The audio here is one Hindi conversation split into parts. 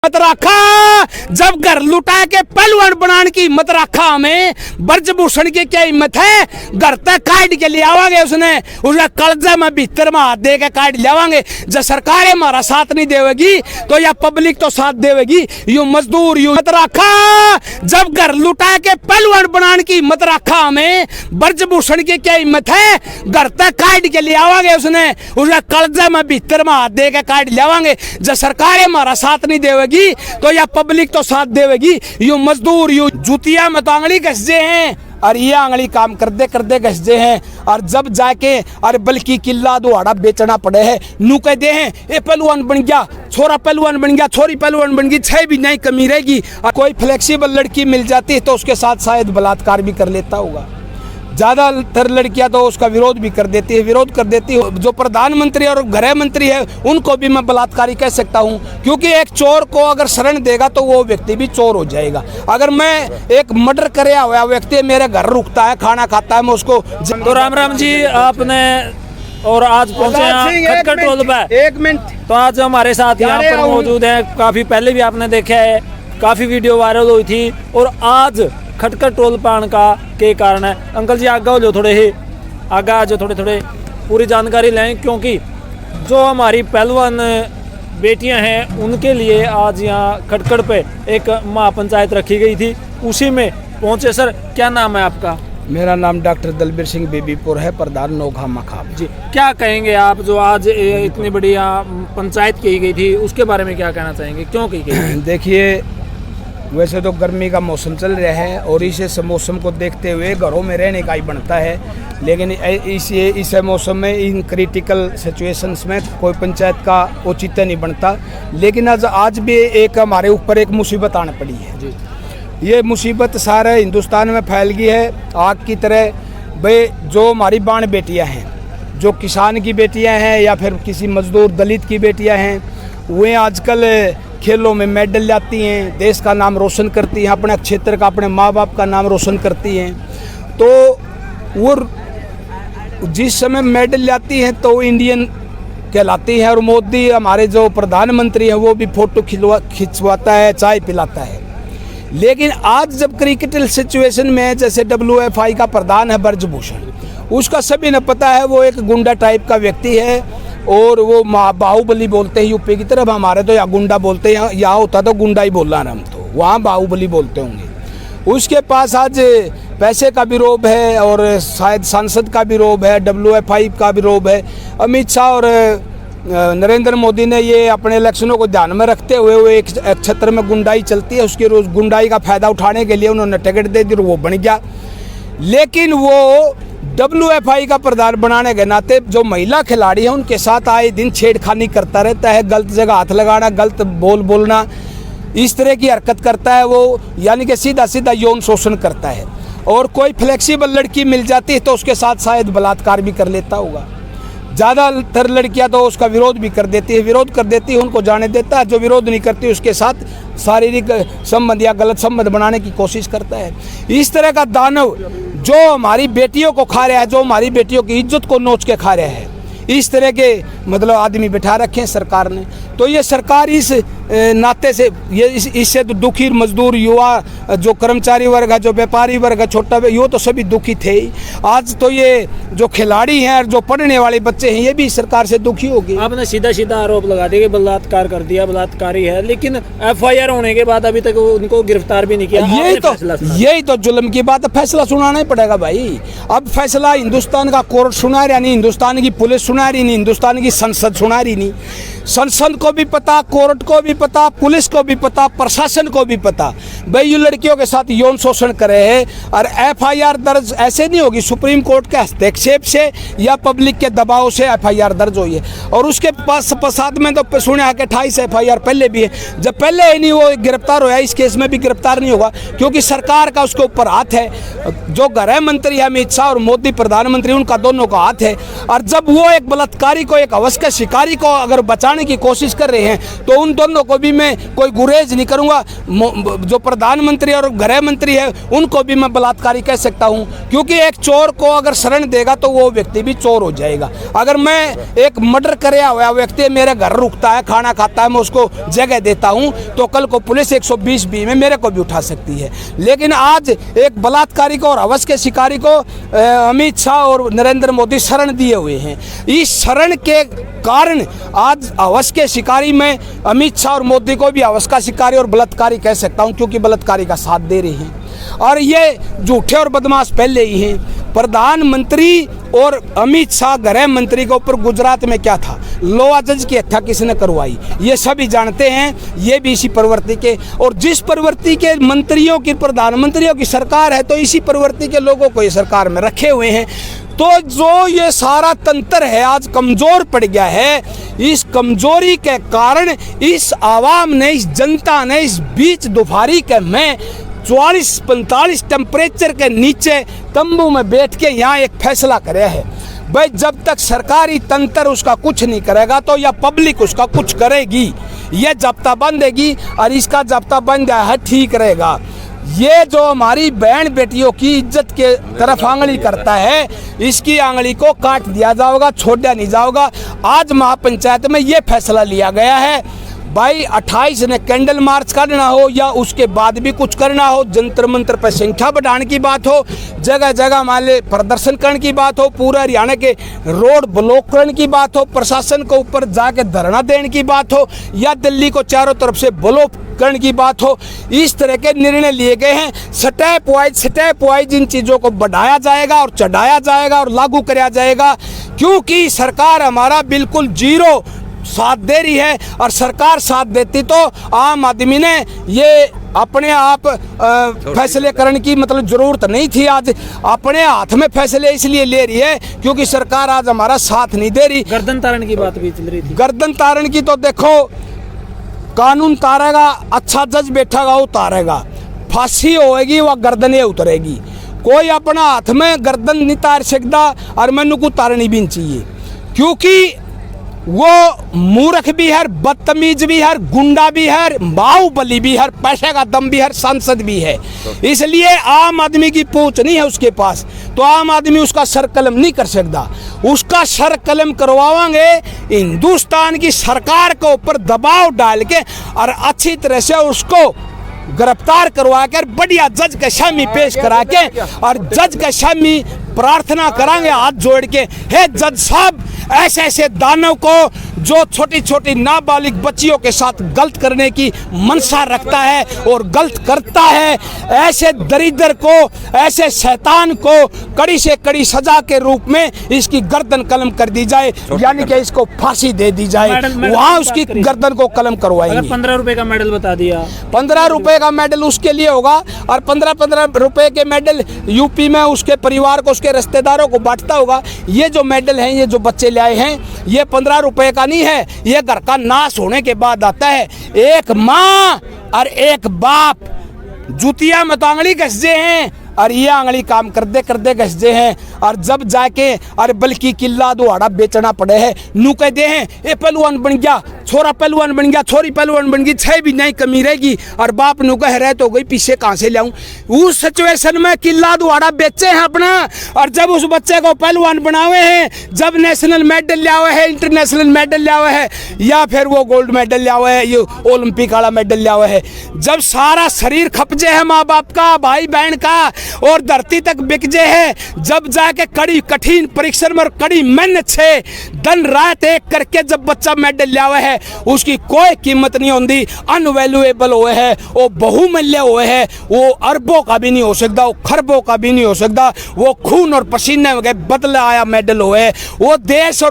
मत रखा, जब घर लुटा के पहलवान बनाने की मत रखा हमें। ब्रजभूषण की क्या हिम्मत है, घर तक काट के ले आवांगे उसने कलजा में भीतर में हाथ दे के काट ले आवांगे। जब सरकार हमारा साथ नहीं देवेगी तो या पब्लिक तो साथ देवेगी। यू मजदूर यू मत रखा, जब घर लुटा के पहलवान बनाने की मत रखा हमें। ब्रजभूषण की क्या हिम्मत है, घर तक काट के ले आवांगे उसने कलजा में भीतर में हाथ दे के काट ले आवांगे। जब सरकार हमारा साथ नहीं देवेगी तो या पब्लिक तो साथ देवेगी। यू मजदूर यू जूतिया में तो आंगली घसजे हैं और ये आंगली काम करते करते घसजे हैं। और जब जाके और बल्कि किला दुहाड़ा बेचना पड़े है, नू कहते हैं ये पहलवान बन गया, छोरा पहलवान बन गया, छोरी पहलवान बन गई, 6 भी नहीं कमी रहेगी। और कोई फ्लेक्सिबल लड़की मिल जाती है तो उसके साथ शायद बलात्कार भी कर लेता होगा। ज़्यादातर लड़कियां तो उसका विरोध भी कर देती है, जो प्रधानमंत्री और गृह मंत्री है उनको भी मैं बलात्कारी कह सकता हूं, क्योंकि एक चोर को अगर शरण देगा तो वो व्यक्ति भी चोर हो जाएगा। अगर मैं एक मर्डर कराया हुआ व्यक्ति मेरे घर रुकता है, खाना खाता है, मैं उसको तो राम जी आपने और आज पहुंचे हैं खटखट टोल पे। 1 मिनट। तो आज हमारे साथ यहाँ पर मौजूद हैं, काफ़ी पहले भी आपने देखा है, काफ़ी वीडियो वायरल हुई थी और आज खटखट टोल पान का के कारण है। अंकल जी आगे हो जो थोड़े ही आगे आ जो थोड़े पूरी जानकारी लें, क्योंकि जो हमारी पहलवान बेटियां हैं उनके लिए आज यहाँ खटखट पे एक महापंचायत रखी गई थी, उसी में पहुँचे। सर क्या नाम है आपका? मेरा नाम डॉक्टर दलबीर सिंह बेबीपुर है, प्रधान नौखा मखाब जी। क्या कहेंगे आप, जो आज इतनी बड़ी यहाँ पंचायत की गई थी उसके बारे में क्या कहना चाहेंगे, क्यों की गई? देखिए, वैसे तो गर्मी का मौसम चल रहा है और इस मौसम को देखते हुए घरों में रहने का ही बनता है, लेकिन इस मौसम में इन क्रिटिकल सिचुएशंस में कोई पंचायत का औचित्य नहीं बनता। लेकिन आज भी एक हमारे ऊपर एक मुसीबत आने पड़ी है जी। ये मुसीबत सारे हिंदुस्तान में फैल गई है आग की तरह। भाई जो हमारी बाण बेटियाँ हैं, जो किसान की बेटियाँ हैं या फिर किसी मजदूर दलित की बेटियाँ हैं, वे आजकल खेलों में मेडल लाती हैं, देश का नाम रोशन करती हैं, अपने क्षेत्र का, अपने माँ बाप का नाम रोशन करती हैं। तो वो जिस समय मेडल लाती हैं तो इंडियन कहलाती हैं और मोदी हमारे जो प्रधानमंत्री हैं वो भी फोटो खिंचवाता है, चाय पिलाता है। लेकिन आज जब क्रिटिकल सिचुएशन में जैसे WFI का प्रधान है ब्रजभूषण, उसका सभी ने पता है वो एक गुंडा टाइप का व्यक्ति है और वो बाहुबली बोलते हैं यूपी की तरफ, हमारे तो यहाँ गुंडा बोलते हैं, यहाँ होता तो गुंडा ही बोलना ना, हम तो वहाँ बाहुबली बोलते होंगे। उसके पास आज पैसे का भी रोब है और शायद सांसद का भी रोब है, WFI का भी रोब है। अमित शाह और नरेंद्र मोदी ने ये अपने इलेक्शनों को ध्यान में रखते हुए वो एक क्षेत्र में गुंडाई चलती है, उसकी रोज गुंडाई का फायदा उठाने के लिए उन्होंने टिकट दे दी, वो बन गया। लेकिन वो WFI का प्रधान बनाने के नाते जो महिला खिलाड़ी हैं उनके साथ आए दिन छेड़खानी करता रहता है, गलत जगह हाथ लगाना, गलत बोलना, इस तरह की हरकत करता है वो, यानी कि सीधा सीधा यौन शोषण करता है। और कोई फ्लेक्सिबल लड़की मिल जाती है तो उसके साथ शायद बलात्कार भी कर लेता होगा। ज़्यादातर लड़कियां तो उसका विरोध भी कर देती है, उनको जाने देता है। जो विरोध नहीं करती उसके साथ शारीरिक संबंध या गलत संबंध बनाने की कोशिश करता है। इस तरह का दानव जो हमारी बेटियों को खा रहा है, जो हमारी बेटियों की इज्जत को नोच के खा रहा है, इस तरह के मतलब आदमी बिठा रखे हैं सरकार ने। तो ये सरकार इस नाते से इससे तो दुखी मजदूर, युवा, जो कर्मचारी वर्ग है, जो व्यापारी वर्ग है, छोटा ये तो सभी दुखी थे ही। आज तो ये जो खिलाड़ी हैं और जो पढ़ने वाले बच्चे हैं ये भी सरकार से दुखी हो गए। आपने सीधा सीधा आरोप लगा दिया कि बलात्कार कर दिया, बलात्कारी है, लेकिन FIR होने के बाद अभी तक उनको गिरफ्तार भी नहीं किया। यही तो जुल्म की बात है, फैसला सुनाना ही पड़ेगा भाई। अब फैसला हिंदुस्तान का कोर्ट सुना रहा नहीं, हिंदुस्तान की पुलिस सुना रही नहीं, हिंदुस्तान की संसद सुना रही नहीं। संसद को भी पता, कोर्ट को भी पता, पुलिस को भी पता, प्रशासन को भी पता भाई ये लड़कियों के साथ यौन शोषण करे है। और FIR दर्ज ऐसे नहीं होगी सुप्रीम कोर्ट के हस्तक्षेप से या पब्लिक के दबाव से FIR दर्ज हुई है। और उसके पास पश्चात में तो सुने कि 28 FIR पहले भी है। जब पहले ही नहीं वो गिरफ्तार हुआ, इस केस में भी गिरफ्तार नहीं होगा क्योंकि सरकार का उसके ऊपर हाथ है। जो गृह मंत्री अमित शाह और मोदी प्रधानमंत्री, उनका दोनों का हाथ है। और जब वो एक बलात्कारी को, एक अवश्य शिकारी को अगर बचाने की कोशिश कर रहे हैं तो उन दोनों को भी मैं कोई गुरेज नहीं करूँगा। जो प्रधानमंत्री और गृह मंत्री है उनको भी मैं बलात्कारी कह सकता हूँ, क्योंकि एक चोर को अगर शरण देगा तो वो व्यक्ति भी चोर हो जाएगा। अगर मैं एक मर्डर कराया हुआ व्यक्ति मेरे घर रुकता है, खाना खाता है, मैं उसको जगह देता हूँ, तो कल को पुलिस 120B में मेरे को भी उठा सकती है। लेकिन आज एक बलात्कारी को और हवस के शिकारी को अमित शाह और नरेंद्र मोदी शरण दिए हुए हैं। इस शरण के कारण आज हवस के शिकारी में अमित शाह और मोदी को भी हवस का शिकारी और बलात्कारी कह सकता हूं, क्योंकि बलात्कारी का साथ दे रहे हैं। और ये झूठे और बदमाश पहले ही हैं। प्रधानमंत्री और अमित शाह गृह मंत्री के ऊपर गुजरात में क्या था, लोआ जज की हत्या किसने करवाई, ये सभी जानते हैं। ये भी इसी प्रवृत्ति के, और जिस प्रवृत्ति के मंत्रियों की, प्रधानमंत्रियों की सरकार है, तो इसी प्रवृत्ति के लोगों को ये सरकार में रखे हुए हैं। तो जो ये सारा तंत्र है आज कमज़ोर पड़ गया है। इस कमज़ोरी के कारण इस आवाम ने, इस जनता ने इस बीच दोपहरी के में 44-45 टेम्परेचर के नीचे तंबू में बैठ के यहाँ एक फैसला करे है। भाई जब तक सरकारी तंत्र उसका कुछ नहीं करेगा तो या पब्लिक उसका कुछ करेगी। ये जब्ता बंदेगी और इसका जब्ता बंद है ठीक रहेगा। ये जो हमारी बहन बेटियों की इज्जत के तरफ आंगली करता है, इसकी आंगली को काट दिया जाएगा, छोड़ा नहीं जाएगा। आज महापंचायत में ये फैसला लिया गया है, भाई 28 ने कैंडल मार्च करना हो या उसके बाद भी कुछ करना हो, जंतर मंतर पर संख्या बढ़ाने की बात हो, जगह जगह मान प्रदर्शन करने की बात हो, पूरा हरियाणा के रोड ब्लॉक करने की बात हो, प्रशासन को ऊपर जाके धरना देने की बात हो, या दिल्ली को चारों तरफ से ब्लॉक करने की बात हो, इस तरह के निर्णय लिए गए हैं। स्टेप वाइज इन चीज़ों को बढ़ाया जाएगा और चढ़ाया जाएगा और लागू कराया जाएगा, क्योंकि सरकार हमारा बिल्कुल जीरो साथ दे रही है। और सरकार साथ देती तो आम आदमी ने ये अपने आप फैसले करने की मतलब ज़रूरत नहीं थी। आज अपने हाथ में फैसले इसलिए ले रही है क्योंकि सरकार आज हमारा साथ नहीं दे रही। गर्दन तारण की बात भी चल रही थी। गर्दन तारण की तो देखो, कानून तारेगा, अच्छा जज बैठेगा वो तारेगा, फांसी होएगी वह गर्दनें उतरेगी। कोई अपना हाथ में गर्दन नहीं तार सकता और मैनू को तारनी भी नहीं चाहिए, क्योंकि वो मूर्ख भी है, बदतमीज भी है, गुंडा भी है, बाहुबली भी है, पैसे का दम भी है, सांसद भी है। इसलिए आम आदमी की पूछ नहीं है उसके पास, तो आम आदमी उसका सर कलम नहीं कर सकता। उसका सर कलम करवाएंगे हिंदुस्तान की सरकार के ऊपर दबाव डाल के और अच्छी तरह से उसको गिरफ्तार करवा कर बढ़िया जज के सामने पेश करा के, और जज के सामने प्रार्थना करांगे हाथ जोड़ के, हे जज साहब, ऐसे ऐसे दानव को जो छोटी छोटी नाबालिग बच्चियों के साथ गलत करने की मनसा रखता है और गलत करता है, ऐसे दरिद्र को, ऐसे शैतान को कड़ी से कड़ी सजा के रूप में इसकी गर्दन कलम कर दी जाए, यानी कि इसको फांसी दे दी जाए। वहाँ उसकी गर्दन को कलम करवाएंगे। 15 रुपए का मेडल बता दिया, 15 रुपए का मेडल उसके लिए होगा, और 15 रुपए के मेडल यूपी में उसके परिवार को, उसके रिश्तेदारों को बांटता होगा। ये जो मेडल हैं, ये जो बच्चे ले आए हैं, ये 15 रुपए का नहीं है, ये घर का नाश होने के बाद आता है। एक माँ और एक बाप जुतिया में तो आंगली घसजे हैं और ये आंगली काम करते घसजे हैं, और जब जाके अरे बल्कि किला दुहाड़ा बेचना पड़े है, नू कहते हैं ये पहलवान बन गया, छोरा पहलवान बन गया, छोरी पहलवान बन गई, 6 भी नहीं कमी रहेगी, और बाप नू कह रहे तो गई पीछे कहाँ से लाऊं। उस सिचुएशन में किला दुहाड़ा बेचे हैं अपना, और जब उस बच्चे को पहलवान बनावे हैं, जब नेशनल मेडल लिया हुआ है, इंटरनेशनल मेडल लिया हुआ है, या फिर वो गोल्ड मेडल लिया हुआ है, ये ओलंपिक वाला मेडल लिया हुआ है, जब सारा शरीर खपजे है माँ बाप का, भाई बहन का, और धरती तक बिकजे है, जब जाके कड़ी कठिन परिश्रम और कड़ी मेहनत से दिन रात एक करके जब बच्चा मेडल लिया हुआ है, उसकी कोई कीमत नहीं होती, अनवैल्यूएबल हुए है, वो बहुमूल्य हुए है, वो अरबों का भी नहीं हो सकता, वो खरबों का भी नहीं हो सकता, वो खून और पसीने के बदले आया मेडल हुए है, वो देश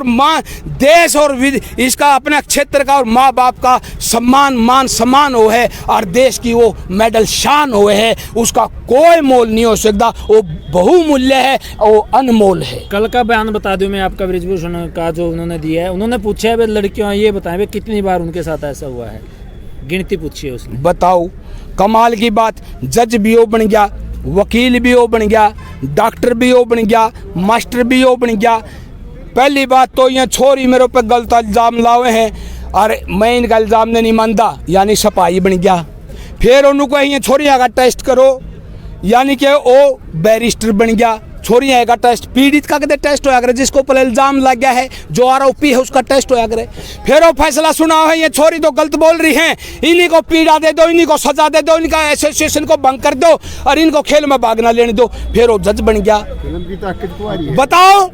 और इसका अपने क्षेत्र का और माँ बाप का मान सम्मान हो है, और देश की वो मेडल शान हुए है, उसका कोई मोल नहीं हो सकता, वो बहुमूल्य है, वो अनमोल है। कल का बयान बता दूं मैं आपका, ब्रिजभूषण का जो उन्होंने दिया है, उन्होंने पूछा है लड़कियों, ये बताएं कितनी बार उनके साथ ऐसा हुआ है, गिनती पूछी है उसने। बताओ, कमाल की बात, जज भी वो बन गया, वकील भी वो बन गया, डॉक्टर भी वो बन गया, मास्टर भी वो बन गया। पहली बात तो ये छोरी मेरे पे गलत इल्जाम लाए हैं, और मैं इनका इल्ज़ाम नहीं मानता, यानी सपाही बन गया। फिर उन्होंने कहीं छोरियाँ का टेस्ट करो, यानी कि वो बैरिस्टर बन गया। छोरियाँ का टेस्ट, पीड़ित का कदे टेस्ट होया करे, जिसको ऊपर इल्ज़ाम लग गया है, जो आरोपी है उसका टेस्ट होया करे। फिर वो फैसला सुना है, ये छोरी तो गलत बोल रही हैं, इन्हीं को पीड़ा दे दो, इन्हीं को सजा दे दो, इनका एसोसिएशन को भंग कर दो और इनको खेल में भागना लेने दो। फिर वो जज बन गया। बताओ,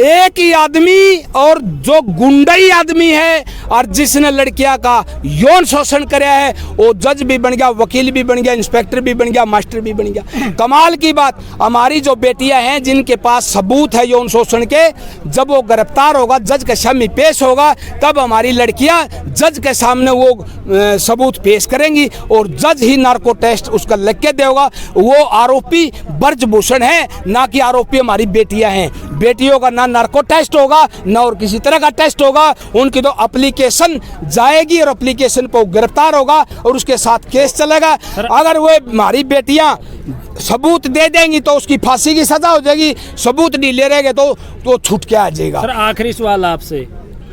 एक ही आदमी और जो गुंडई आदमी है और जिसने लड़कियां का यौन शोषण कराया है, वो जज भी बन गया, वकील भी बन गया, इंस्पेक्टर भी बन गया, मास्टर भी बन गया। कमाल की बात, हमारी जो बेटियां हैं जिनके पास सबूत है यौन शोषण के, जब वो गिरफ्तार होगा, जज के सामने पेश होगा, तब हमारी लड़कियां जज के सामने वो सबूत पेश करेंगी और जज ही नार्को टेस्ट उसका लिख के देगा। वो आरोपी ब्रजभूषण है, ना कि आरोपी हमारी बेटियां हैं। बेटियों का ना नार्को टेस्ट होगा, ना और किसी तरह का टेस्ट होगा। उनकी तो एप्लीकेशन जाएगी और एप्लीकेशन पर गिरफ्तार होगा और उसके साथ केस चलेगा। अगर वो हमारी बेटियां सबूत दे देंगी तो उसकी फांसी की सजा हो जाएगी, सबूत नहीं ले रहेंगे तो छूट के आ जाएगा। सर, आखिरी सवाल आपसे,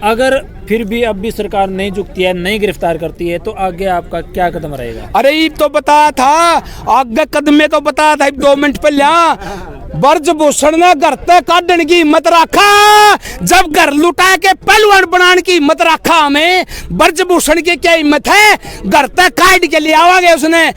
अगर फिर भी अब भी सरकार नहीं झुकती है, नहीं गिरफ्तार करती है, तो आगे आपका क्या कदम रहेगा? अरे ये तो बताया था, आगे कदम में तो बताया था 2 मिनट पहले। ब्रजभूषण ने घर तक काटने की हिम्मत रखा, जब घर लुटा के पहलवान बनाने की हिम्मत रखा। हमें ब्रजभूषण की क्या हिम्मत है? घर तक काट के ले आवांगे, उसने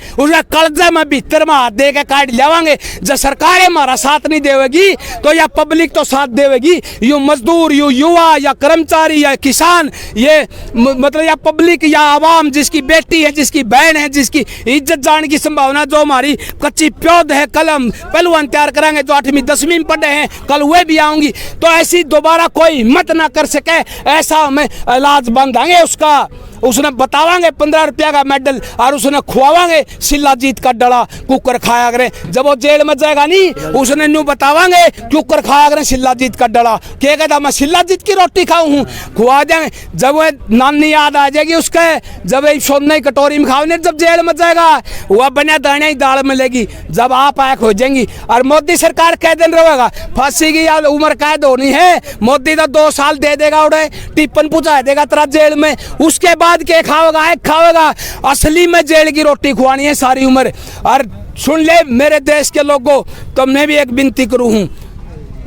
कलजे में भीतर में हाथ दे के काट ले आवांगे। जब सरकार हमारा साथ नहीं देगी तो या पब्लिक तो साथ देगी, यू मजदूर, यू युवा या कर्मचारी या किसान, ये मतलब या पब्लिक या आवाम, जिसकी बेटी है, जिसकी बहन है, जिसकी इज्जत जाने की संभावना, जो हमारी कच्ची प्योद है, कल हम पहलवान तैयार कराएंगे जो 8वीं 10वीं में पढ़े हैं, कल वे भी आऊंगी, तो ऐसी दोबारा कोई हिम्मत ना कर सके, ऐसा हमें इलाज बांधेंगे उसका। उसने बतावांगे 15 रुपया का मेडल और उसने खुआवांगे शिलाजीत का डला, कुकर खाया करें। जब वो जेल में जाएगा नहीं, उसने न्यू बतावांगे कुकर खाया करें शिलाजीत का डला। क्या कहता, मैं शिलाजीत की रोटी खाऊं हूँ, खुआ देंगे। जब वो नानी याद आ जाएगी उसके, जब सोने की कटोरी में खाओ, जब जेल में जाएगा वह बना दाने ही दाल मिलेगी, जब आप आँख हो जाएंगी। और मोदी सरकार कह दिन रहेगा, फांसी की याद उम्र कैद होनी है, मोदी तो 2 साल दे देगा, उड़े टिप्पन पहुंचा देगा तेरा जेल में, उसके बाद के खाओगा, एक खाओगा। असली में जेल की रोटी खुआनी है सारी उम्र। और सुन ले मेरे देश के लोगों, तो मैं भी एक विनती करूं हूं,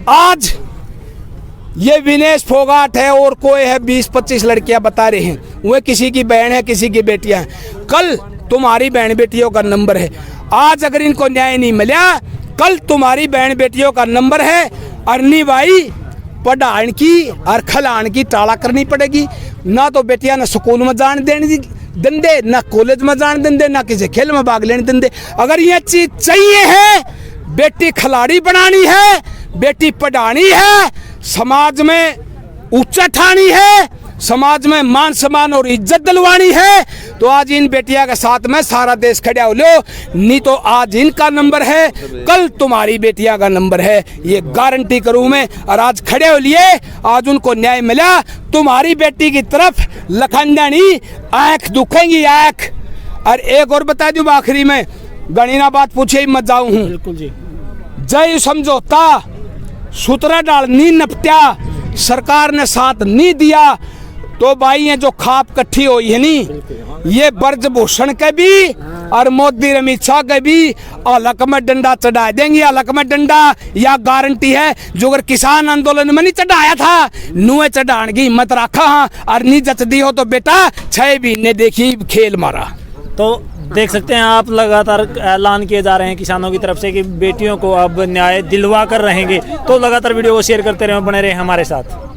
आज ये विनेश फोगाट है और कोई है, 20-25 लड़कियां बता रहे हैं, वे किसी की बहन है, किसी की बेटियां हैं। कल तुम्हारी बहन बेटियों का नंबर है, आज अगर इनको न्याय नहीं मिला, कल तुम्हारी बहन बेटियों का नंबर है। अरनी भाई पढ़ाने की और खिलाने की टाला करनी पड़ेगी। ना तो बेटियां ना स्कूल में जान देने देंदे, ना कॉलेज में जान देंदे, ना किसी खेल में भाग लेने देंदे। अगर ये चीज चाहिए है, बेटी खिलाड़ी बनानी है, बेटी पढ़ानी है, समाज में ऊंचा ठानी है, समाज में मान सम्मान और इज्जत दिलवानी है, तो आज इन बेटिया के साथ में सारा देश खड़ा हो लो। नहीं तो आज इनका नंबर है, कल तुम्हारी बेटिया का नंबर है, ये गारंटी करूं मैं। और आज खड़े हो लिए, आज उनको न्याय मिला। तुम्हारी बेटी की तरफ लखनदानी आंख दुखेंगी, आंख। और एक और बता दूं आखिरी में, गणिना बात पूछे ही मत जाऊं हूं। बिल्कुल जी। जय समझौता सूत्रा डाल नहीं नपटा, सरकार ने साथ नहीं दिया, तो भाई ये जो खाप इकट्ठी हुई है नी, ये ब्रजभूषण के भी और मोदी अमित शाह के भी अलग में डंडा चढ़ा देंगे। अलग में डंडा या गारंटी है, जो अगर किसान आंदोलन में नहीं चढ़ाया था, नुए चढ़ाने की हिम्मत रखा। हाँ, और नहीं जचदी हो तो बेटा 6 महीने देखी खेल मारा। तो देख सकते हैं आप, लगातार ऐलान किए जा रहे हैं किसानों की तरफ से कि बेटियों को अब न्याय दिलवा कर रहेंगे। तो लगातार वीडियो को शेयर करते रहे, बने रहे हमारे साथ।